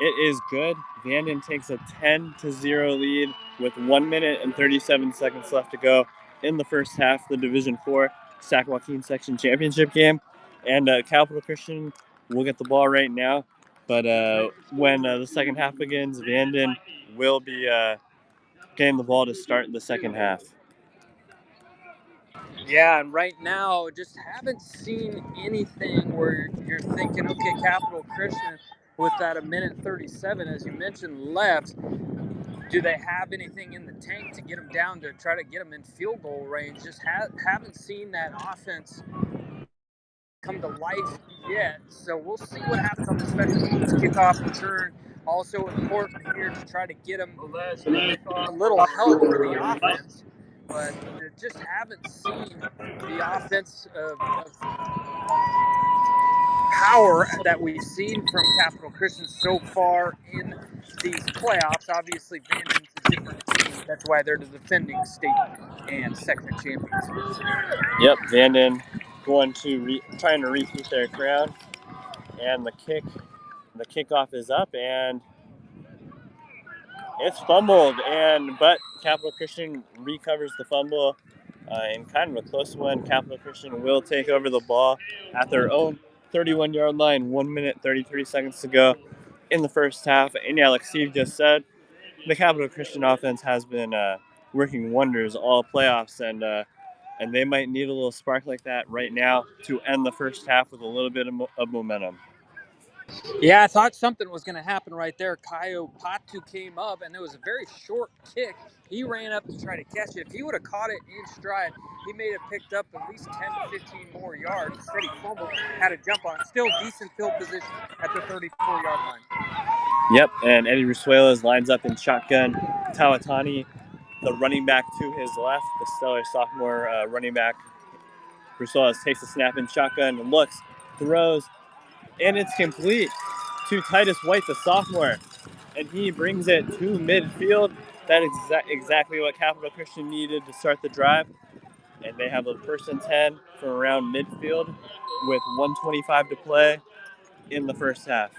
it is good. Vanden takes a 10-0 lead with 1 minute and 37 seconds left to go in the first half of the Division 4 Sac Joaquin Section Championship game. And Capital Christian will get the ball right now. But when the second half begins, Vanden will be getting the ball to start the second half. Yeah, and right now, just haven't seen anything where you're thinking, okay, Capital Christian, with that 1 minute 37, as you mentioned, left, do they have anything in the tank to get them down to try to get them in field goal range? Just haven't seen that offense come to life yet. So we'll see what happens on the special teams kickoff return. Also important here to try to get them a little help for the offense. But just haven't seen the offense of power that we've seen from Capital Christian so far in these playoffs. Obviously, Vanden's a different team. That's why they're the defending state and section champions. Yep, Vanden going to trying to repeat their crown, and the kickoff is up, and It's fumbled, but Capital Christian recovers the fumble in kind of a close one. Capital Christian will take over the ball at their own 31-yard line. 1 minute 33 seconds to go in the first half. And yeah, like Steve just said, the Capital Christian offense has been working wonders all playoffs, and they might need a little spark like that right now to end the first half with a little bit of momentum. Yeah, I thought something was going to happen right there. Kaio Patu came up, and there was a very short kick. He ran up to try to catch it. If he would have caught it in stride, he may have picked up at least 10 to 15 more yards. Instead, he fumbled, had to jump on it. Still decent field position at the 34-yard line. Yep, and Eddie Rusuelas lines up in shotgun. Tawatani, the running back to his left, the stellar sophomore running back. Rusuelas takes a snap in shotgun and looks, throws, and it's complete to Titus White, the sophomore. And he brings it to midfield. That is exactly what Capital Christian needed to start the drive. And they have a 1st and 10 from around midfield with 1:25 to play in the first half.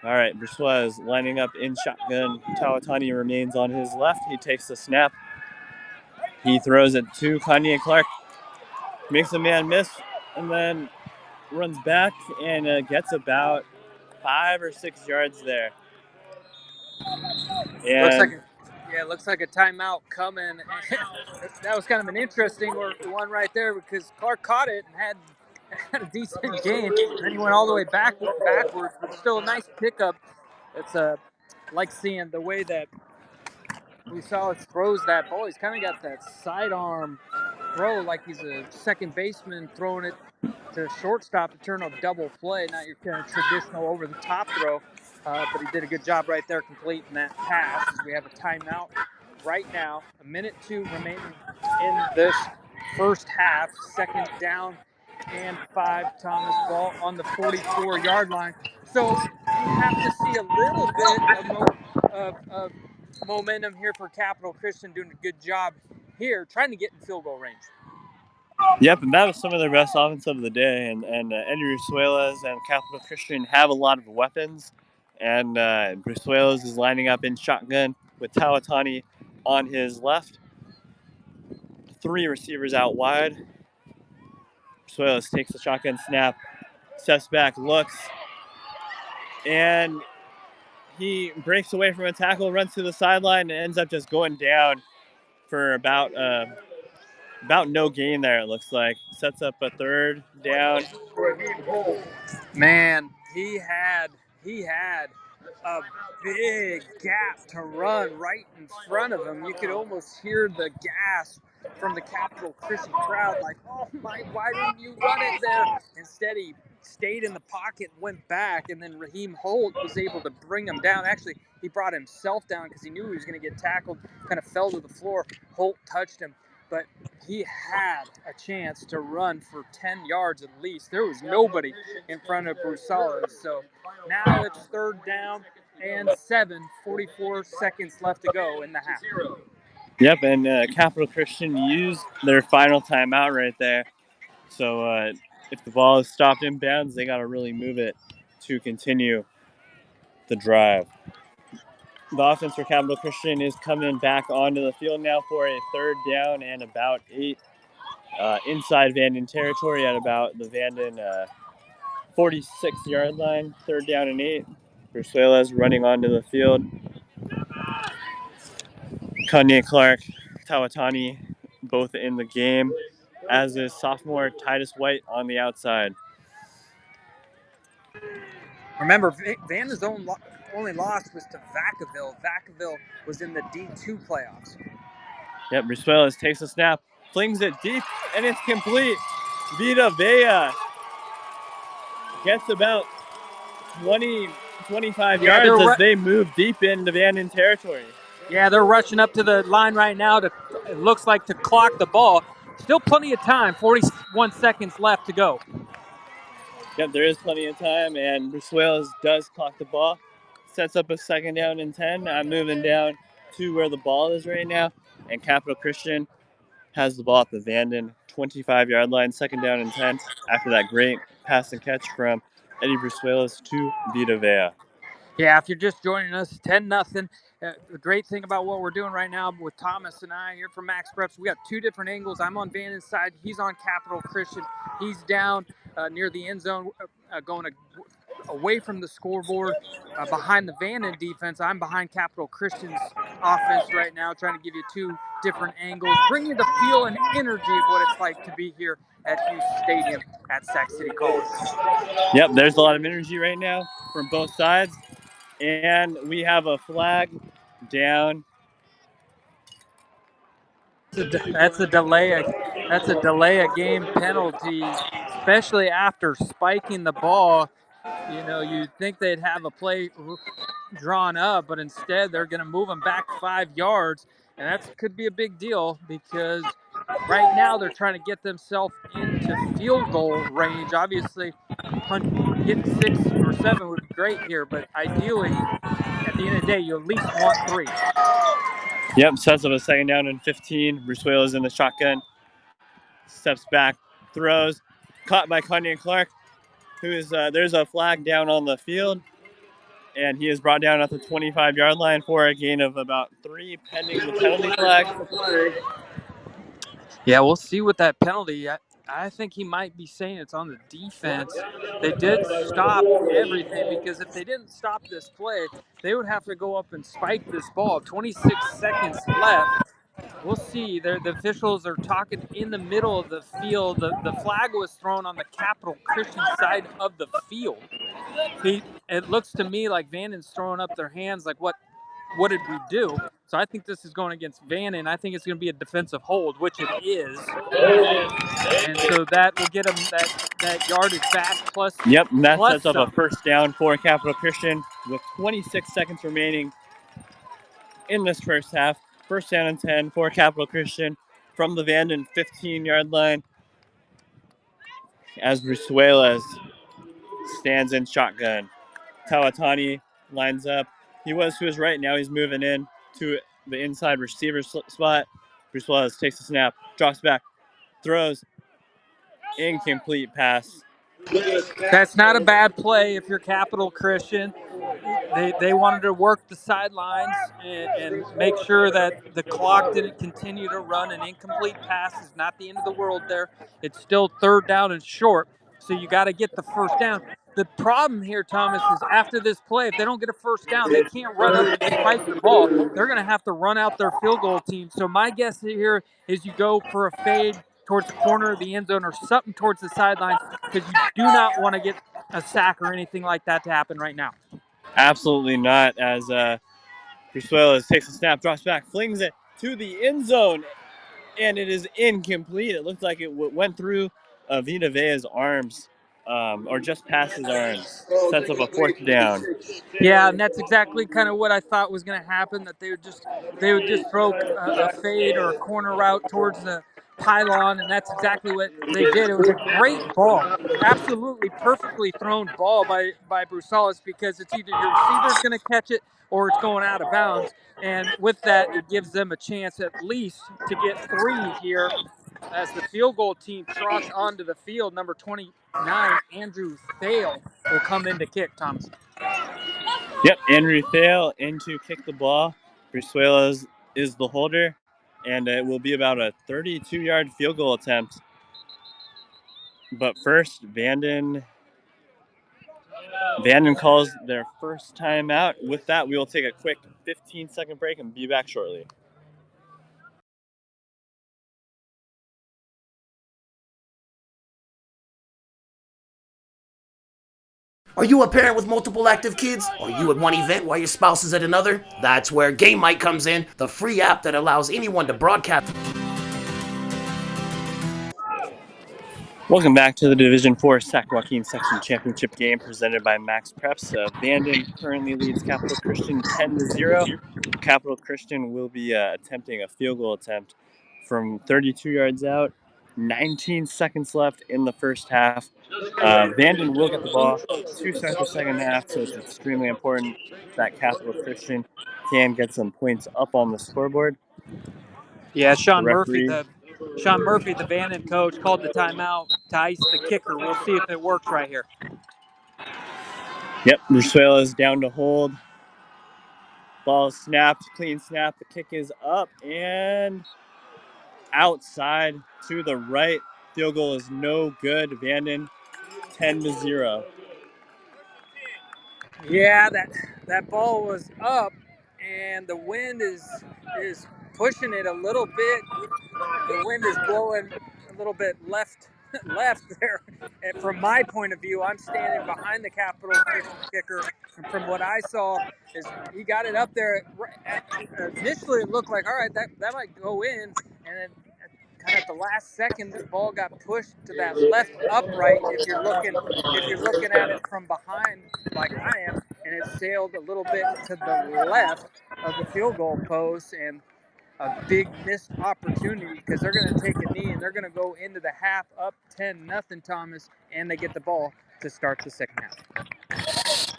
All right, Brussois lining up in shotgun. Tawatani remains on his left. He takes the snap. He throws it to Kanye Clark. Makes a man miss and then runs back and gets about 5 or 6 yards there. And Looks like a timeout coming. That was kind of an interesting one right there because Clark caught it and had a decent gain. And then he went all the way backwards, but still a nice pickup. It's like seeing the way that Gonzalez throws that ball. He's kind of got that sidearm throw like he's a second baseman throwing it to shortstop to turn a double play, not your kind of traditional over-the-top throw. But he did a good job right there completing that pass as we have a timeout right now. 1:02 remaining in this first half. 2nd down and 5. Thomas ball on the 44-yard line. So you have to see a little bit of momentum here for Capital Christian, doing a good job here trying to get in field goal range. Yep, and that was some of their best offense of the day. And Eddie Rusuelas and Capital Christian have a lot of weapons. And Rusuelas is lining up in shotgun with Tawatani on his left. 3 receivers out wide. Rusuelas takes the shotgun snap, steps back, looks, and he breaks away from a tackle, runs to the sideline, and ends up just going down for about no gain there, it looks like. Sets up a 3rd down. Man, he had a big gap to run right in front of him. You could almost hear the gasp from the Capital Christian crowd, like, oh my, why didn't you run it there? Instead, he stayed in the pocket and went back, and then Raheem Holt was able to bring him down. Actually, he brought himself down because he knew he was going to get tackled, kind of fell to the floor. Holt touched him, but he had a chance to run for 10 yards at least. There was nobody in front of Brusales. So now it's 3rd down and 7, 44 seconds left to go in the half. Yep, and Capital Christian used their final timeout right there. So if the ball is stopped in bounds, they got to really move it to continue the drive. The offense for Capital Christian is coming back onto the field now for a 3rd down and about 8 inside Vanden territory at about the Vanden 46-yard line. 3rd down and 8. Brusuelas running onto the field. Kanye Clark, Tawatani, both in the game, as is sophomore Titus White on the outside. Remember, Vanden's only loss was to Vacaville. Vacaville was in the D2 playoffs. Yep, Brusuelas takes a snap, flings it deep, and it's complete. Vita Vea gets about 20, 25 yards as they move deep into Vanden territory. Yeah, they're rushing up to the line right now it looks like to clock the ball. Still plenty of time, 41 seconds left to go. Yep, there is plenty of time, and Brusuelas does clock the ball. Sets up a 2nd down and 10. I'm moving down to where the ball is right now, and Capital Christian has the ball at the Vanden 25-yard line, 2nd down and 10, after that great pass and catch from Eddie Brusuelas to Vita Vea. Yeah, if you're just joining us, 10-0. The great thing about what we're doing right now with Thomas and I here from Max Preps, we got two different angles. I'm on Vanden's side. He's on Capital Christian. He's down near the end zone, going away from the scoreboard, behind the Vanden defense. I'm behind Capital Christian's offense right now, trying to give you two different angles, bring you the feel and energy of what it's like to be here at Hughes Stadium at Sac City College. Yep, there's a lot of energy right now from both sides. And we have a flag down. That's a delay. That's a delay a game penalty, especially after spiking the ball. You know, you'd think they'd have a play drawn up, but instead they're going to move them back 5 yards, and that could be a big deal because right now they're trying to get themselves into field goal range. Obviously, getting 6 or 7 would be great here, but ideally, at the end of the day, you at least want 3. Yep, sets up a second down and 15. Brusuela's in the shotgun. Steps back, throws. Caught by Kanye Clark, who is there's a flag down on the field. And he is brought down at the 25-yard line for a gain of about 3 pending the penalty flag. Yeah, we'll see with that penalty. I think he might be saying it's on the defense. They did stop everything because if they didn't stop this play, they would have to go up and spike this ball. 26 seconds left. We'll see. The officials are talking in the middle of the field. The flag was thrown on the Capital Christian side of the field. It looks to me like Vanden's throwing up their hands like, what did we do? So I think this is going against Vanden. I think it's going to be a defensive hold, which it is. And so that will get them that yardage back plus. Yep, and that plus sets up a some. first down for Capital Christian with 26 seconds remaining in this first half. First down and 10 for Capital Christian from the Vanden 15-yard line as Brusuelas stands in shotgun. Tawatani lines up. He was to his right. Now he's moving in to the inside receiver spot. Brusuelas takes a snap, drops back, throws, incomplete pass. That's not a bad play if you're Capital Christian. They wanted to work the sidelines and make sure that the clock didn't continue to run. An incomplete pass is not the end of the world there. It's still third down and short, so you got to get the first down. The problem here, Thomas, is after this play, if they don't get a first down, they can't run up and spike the ball. They're going to have to run out their field goal team. So my guess here is you go for a fade towards the corner of the end zone or something towards the sidelines because you do not want to get a sack or anything like that to happen right now. Absolutely not, as Brusuelas takes a snap, drops back, flings it to the end zone, and it is incomplete. It looked like it went through Vita Vea's arms, or just past his arms. Sets up a fourth down. Yeah, and that's exactly kind of what I thought was going to happen. That they would just throw a fade or a corner route towards the pylon, and that's exactly what they did. It was a great ball, absolutely perfectly thrown ball by Brusalis because it's either your receiver's going to catch it or it's going out of bounds. And with that, it gives them a chance at least to get 3 here as the field goal team trots onto the field. Number 29, Andrew Thale, will come in to kick, Thomas. Yep, Andrew Thale in to kick the ball. Brusuelas is the holder, and it will be about a 32-yard field goal attempt. But first, Vanden calls their first timeout. With that, we will take a quick 15-second break and be back shortly. Are you a parent with multiple active kids? Are you at one event while your spouse is at another? That's where Game Mic comes in, the free app that allows anyone to broadcast. Welcome back to the Division 4 Sac Joaquin Section Championship game presented by Max Preps. Vanden currently leads Capital Christian 10-0. Capital Christian will be attempting a field goal attempt from 32 yards out. 19 seconds left in the first half. Vanden will get the ball to start the second half, so it's extremely important that Capital Christian can get some points up on the scoreboard. Yeah, The Sean Murphy, referee. the Vanden coach, called the timeout to ice the kicker. We'll see if it works right here. Yep, Brusuela is down to hold. Ball is snapped, clean snap. The kick is up and outside to the right. Field goal is no good. Vanden 10-0. Yeah, that ball was up, and the wind is pushing it a little bit. The wind is blowing a little bit left left there. And from my point of view, I'm standing behind the Capital Christian kicker, and from what I saw is he got it up there. Initially, it looked like all right, that might go in, and then kind of at the last second, the ball got pushed to that left upright. If you're looking at it from behind, like I am, and it sailed a little bit to the left of the field goal post, and a big missed opportunity because they're going to take a knee and they're going to go into the half up 10-0, Thomas, and they get the ball to start the second half.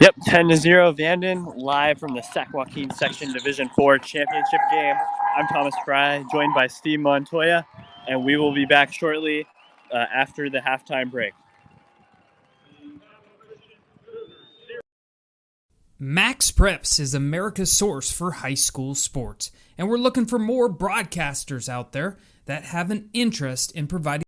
Yep, 10-0 Vanden, live from the Sac Joaquin Section Division 4 championship game. I'm Thomas Fry, joined by Steve Montoya, and we will be back shortly after the halftime break. Max Preps is America's source for high school sports, and we're looking for more broadcasters out there that have an interest in providing